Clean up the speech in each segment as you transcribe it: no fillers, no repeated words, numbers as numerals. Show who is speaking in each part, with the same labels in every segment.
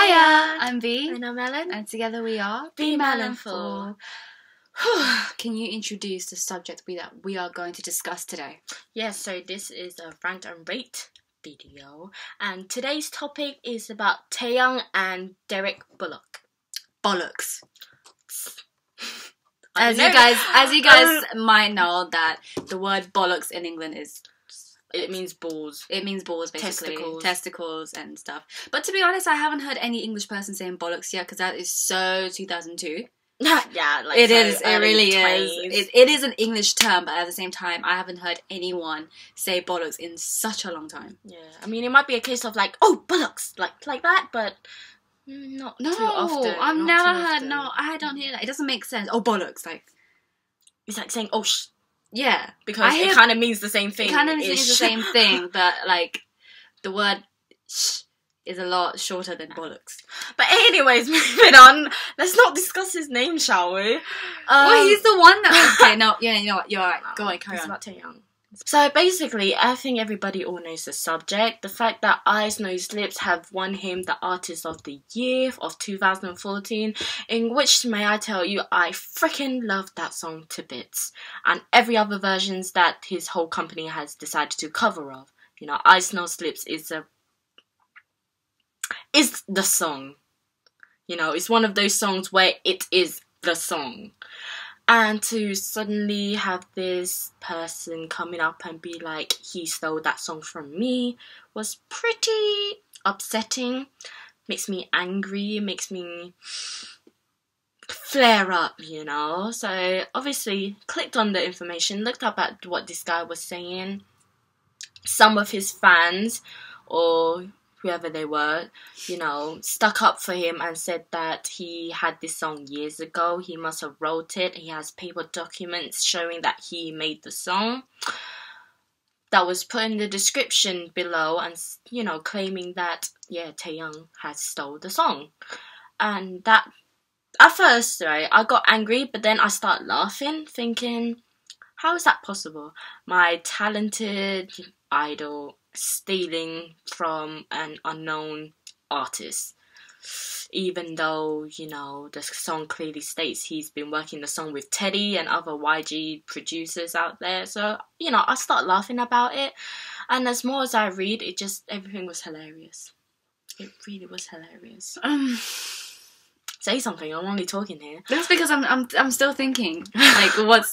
Speaker 1: Hiya, I'm V.
Speaker 2: And I'm Melon.
Speaker 1: And together we are
Speaker 2: Be Melonful.
Speaker 1: Can you introduce the subject that we are going to discuss today?
Speaker 2: Yes, so this is a rant and rate video. And today's topic is about Taeyang and Derrick Bullock.
Speaker 1: Bollocks. As you guys might know, that the word bollocks in England
Speaker 2: it means balls.
Speaker 1: It means balls, basically. Testicles and stuff. But to be honest, I haven't heard any English person saying bollocks yet, because that is so 2002.
Speaker 2: Yeah, like
Speaker 1: it
Speaker 2: so
Speaker 1: is. It really
Speaker 2: 20s.
Speaker 1: is. It is an English term, but at the same time, I haven't heard anyone say bollocks in such a long time.
Speaker 2: Yeah, I mean, it might be a case of like, oh, bollocks, like that, but not too often.
Speaker 1: I've never heard. No, I don't hear that. It doesn't make sense. Oh, bollocks! Like
Speaker 2: it's like saying, oh,
Speaker 1: yeah,
Speaker 2: because it kind of means the same thing.
Speaker 1: It kind of means the same thing, but like the word sh is a lot shorter than bollocks.
Speaker 2: But anyways, moving on. Let's not discuss his name, shall we?
Speaker 1: Well, he's the one that. Okay, no, yeah, you know what? You're right. Go on, carry on.
Speaker 2: It's about Taeyang. So basically, I think everybody all knows the subject. The fact that Eyes, Nose, Lips have won him the Artist of the Year of 2014, in which, may I tell you, I freaking love that song to bits. And every other versions that his whole company has decided to cover of. You know, Eyes, Nose, Lips is the song. You know, it's one of those songs where it is the song. And to suddenly have this person coming up and be like, he stole that song from me, was pretty upsetting. Makes me angry, makes me flare up, you know. So obviously clicked on the information, looked up at what this guy was saying. Some of his fans, or whoever they were, you know, stuck up for him and said that he had this song years ago. He must have wrote it. He has paper documents showing that he made the song. That was put in the description below and, you know, claiming that, yeah, Taeyang has stole the song. And that, at first, right, I got angry, but then I started laughing, thinking, how is that possible? My talented idol stealing from an unknown artist, even though, you know, the song clearly states he's been working the song with Teddy and other YG producers out there. So, you know, I start laughing about it, and as more as I read, everything was hilarious. It really was hilarious. Say something. I'm only talking here.
Speaker 1: That's because I'm still thinking, like,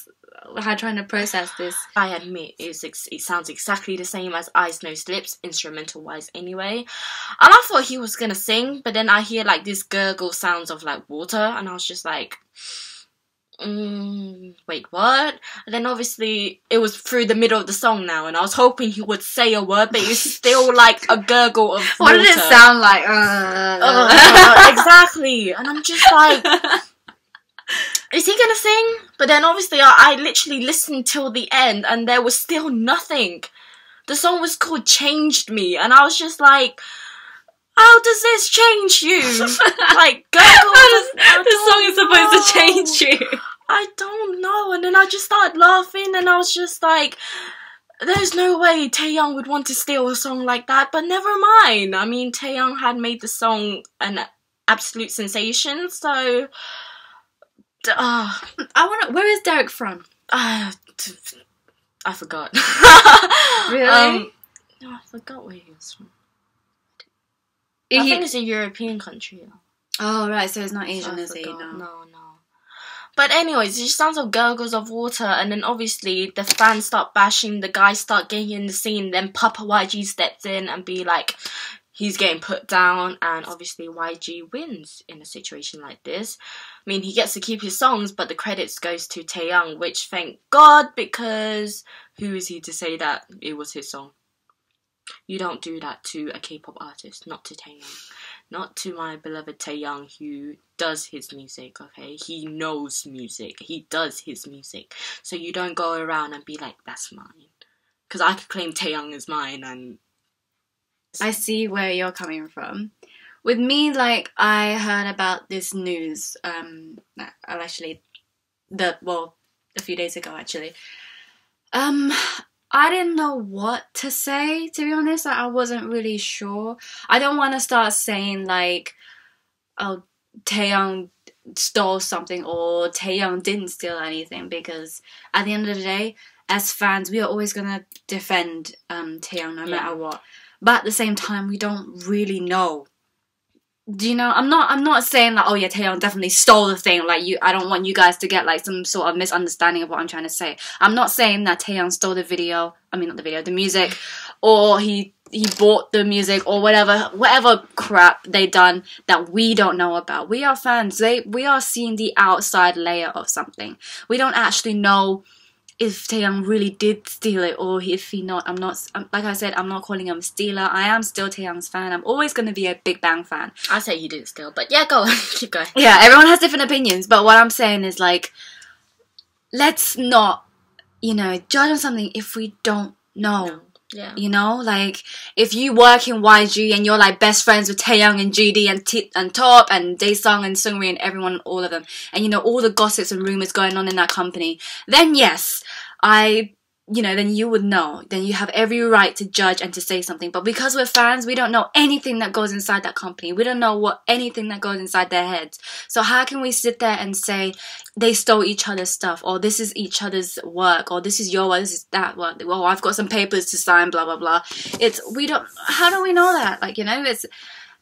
Speaker 1: how trying to process this.
Speaker 2: I admit it sounds exactly the same as Eyes, Nose, Lips, instrumental wise anyway. And I thought he was gonna sing, but then I hear like this gurgle sounds of like water, and I was just like, wait, what? And then obviously it was through the middle of the song now, and I was hoping he would say a word, but it's still like a gurgle of water.
Speaker 1: What did it sound like?
Speaker 2: Exactly. And I'm just like, is he gonna sing? But then obviously I literally listened till the end and there was still nothing. The song was called Changed Me, and I was just like, how does this change you? Like, girl,
Speaker 1: the song is supposed to change you.
Speaker 2: I don't know. And then I just started laughing, and I was just like, there's no way Taeyang would want to steal a song like that, but never mind. I mean, Taeyang had made the song an absolute sensation, so
Speaker 1: where is Derrick from?
Speaker 2: I forgot.
Speaker 1: Really?
Speaker 2: No, I forgot where he was from. I think it's a European country.
Speaker 1: Oh, right, so it's not Asian, is he?
Speaker 2: No. But anyways, it just sounds like gurgles of water, and then obviously the fans start bashing, the guys start getting in the scene, then Papa YG steps in and be like, he's getting put down, and obviously YG wins in a situation like this. I mean, he gets to keep his songs, but the credits goes to Taeyang, which thank God, because who is he to say that it was his song? You don't do that to a K-pop artist, not to Taeyang. Not to my beloved Taeyang, who does his music, okay? He knows music. He does his music. So you don't go around and be like, that's mine. Because I could claim Taeyang as mine, and
Speaker 1: I see where you're coming from. With me, like, I heard about this news, a few days ago, actually. I didn't know what to say, to be honest. I wasn't really sure. I don't want to start saying, like, oh, Taeyang stole something or Taeyang didn't steal anything, because at the end of the day, as fans, we are always gonna defend Taeyang no matter what. But at the same time, we don't really know. Do you know? I'm not saying that, oh yeah, Taeyang definitely stole the thing. Like, I don't want you guys to get like some sort of misunderstanding of what I'm trying to say. I'm not saying that Taeyang stole the video. I mean, not the video, the music, or he bought the music, or whatever crap they done that we don't know about. We are fans. We are seeing the outside layer of something. We don't actually know if Taeyang really did steal it, or if he not. Like I said, I'm not calling him a stealer. I am still Taeyang's fan. I'm always going to be a Big Bang fan.
Speaker 2: I say he didn't steal, but yeah, go on. Keep going.
Speaker 1: Yeah, everyone has different opinions, but what I'm saying is, like, let's not, judge on something if we don't know.
Speaker 2: No. Yeah.
Speaker 1: Like, if you work in YG and you're like best friends with Taeyang and GD and T.O.P and Daesung and Seungri and everyone, all of them, and all the gossips and rumors going on in that company, then yes, then you would know. Then you have every right to judge and to say something. But because we're fans, we don't know anything that goes inside that company. We don't know anything that goes inside their heads. So how can we sit there and say they stole each other's stuff, or this is each other's work, or this is your work, this is that work? Well, I've got some papers to sign, blah blah blah. How do we know that? Like, it's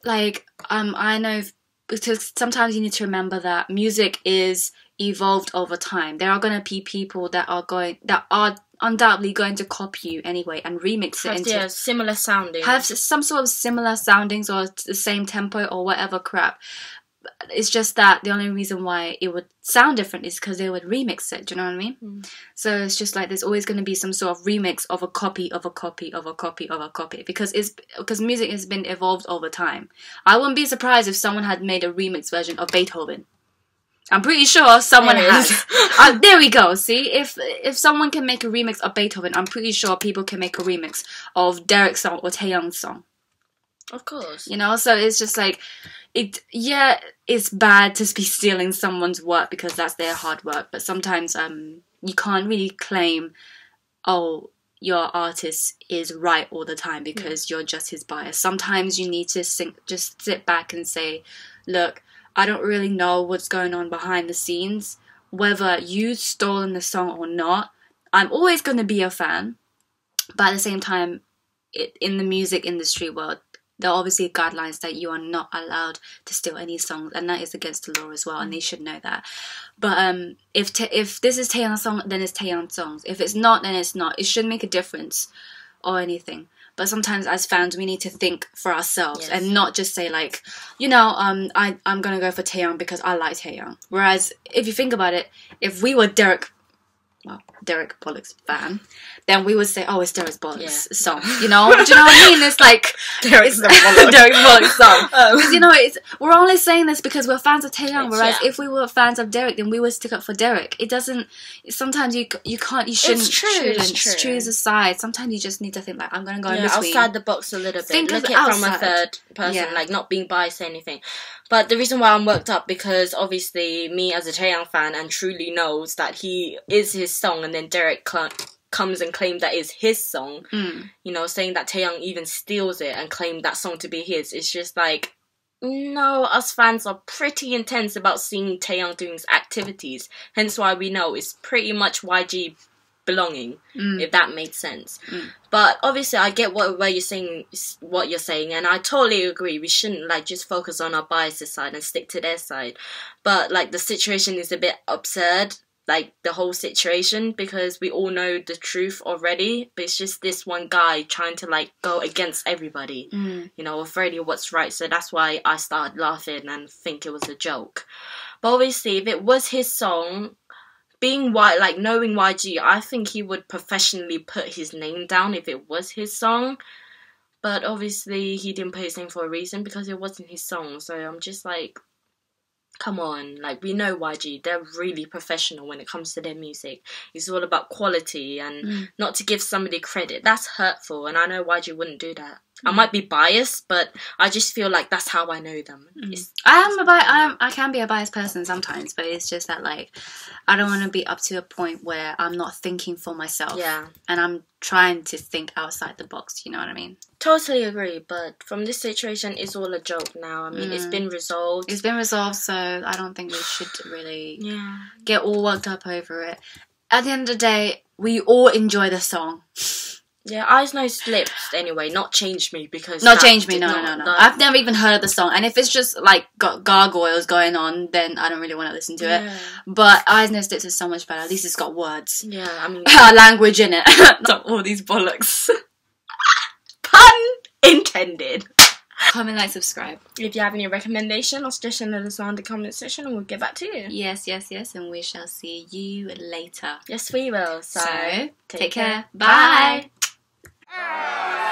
Speaker 1: like I know, because sometimes you need to remember that music is evolved over time. There are going to be people that are undoubtedly going to copy you anyway and remix it into
Speaker 2: similar sounding,
Speaker 1: have some sort of similar soundings or the same tempo or whatever crap. It's just that the only reason why it would sound different is because they would remix it. Do you know what I mean? So it's just like there's always going to be some sort of remix of a copy of a copy of a copy of a copy, because music has been evolved over time. I wouldn't be surprised if someone had made a remix version of Beethoven. I'm pretty sure someone has. There we go. See, if someone can make a remix of Beethoven, I'm pretty sure people can make a remix of Derrick's song or Taeyang's song.
Speaker 2: Of course.
Speaker 1: So it's just like, it's bad to be stealing someone's work because that's their hard work. But sometimes you can't really claim, oh, your artist is right all the time because you're just his bias. Sometimes you need to just sit back and say, look, I don't really know what's going on behind the scenes, whether you've stolen the song or not. I'm always going to be a fan, but at the same time, in the music industry world, there are obviously guidelines that you are not allowed to steal any songs, and that is against the law as well, and they should know that. But if this is Taeyang's song, then it's Taeyang's song. If it's not, then it's not. It shouldn't make a difference or anything. But sometimes as fans, we need to think for ourselves and not just say like, I'm going to go for Taeyang because I like Taeyang. Whereas if you think about it, if we were Derrick Bollock's fan, then we would say, oh, it's Derrick Bollock's song. Do you know what I mean? It's like Derrick Bollock's song. Because we're only saying this because we're fans of Taeyang. Whereas if we were fans of Derrick, then we would stick up for Derrick. It doesn't. Sometimes you shouldn't choose a side. Sometimes you just need to think like, I'm gonna go in between.
Speaker 2: Outside the box a little bit. Look at it from a third person, like not being biased or anything. But the reason why I'm worked up, because obviously me as a Taeyang fan and truly knows that he is his song, and then Derrick comes and claims that is his song, saying that Taeyang even steals it and claimed that song to be his. It's just like, no, us fans are pretty intense about seeing Taeyang doing his activities. Hence why we know it's pretty much YG belonging, if that made sense. But obviously I get what you're saying, and I totally agree. We shouldn't just focus on our biases side and stick to their side. But the situation is a bit absurd, the whole situation, because we all know the truth already, but it's just this one guy trying to go against everybody, afraid of what's right. So that's why I started laughing and think it was a joke. But obviously if it was his song, knowing YG, I think he would professionally put his name down if it was his song. But obviously he didn't put his name for a reason, because it wasn't his song. So I'm just like, come on, we know YG, they're really professional when it comes to their music. It's all about quality and not to give somebody credit. That's hurtful, and I know YG wouldn't do that. I might be biased, but I just feel like that's how I know them.
Speaker 1: I can be a biased person sometimes, but it's just that, like, I don't want to be up to a point where I'm not thinking for myself.
Speaker 2: Yeah.
Speaker 1: And I'm trying to think outside the box, you know what I mean?
Speaker 2: Totally agree, but from this situation, it's all a joke now. I mean, it's been resolved.
Speaker 1: It's been resolved, so I don't think we should really get all worked up over it. At the end of the day, we all enjoy the song.
Speaker 2: Yeah, Eyes No Slips anyway, not Change Me, because...
Speaker 1: Not Change Me, no. I've never even heard of the song, and if it's just, like, got gargoyles going on, then I don't really want to listen to it. But Eyes No Slips is so much better. At least it's got words.
Speaker 2: Yeah, I mean...
Speaker 1: language in it. Not all these bollocks.
Speaker 2: Pun intended.
Speaker 1: Comment, like, subscribe.
Speaker 2: If you have any recommendation or suggestion, let us know in the comment section and we'll get back to you.
Speaker 1: Yes, and we shall see you later.
Speaker 2: Yes, we will. So
Speaker 1: take care.
Speaker 2: Bye.
Speaker 1: Bye.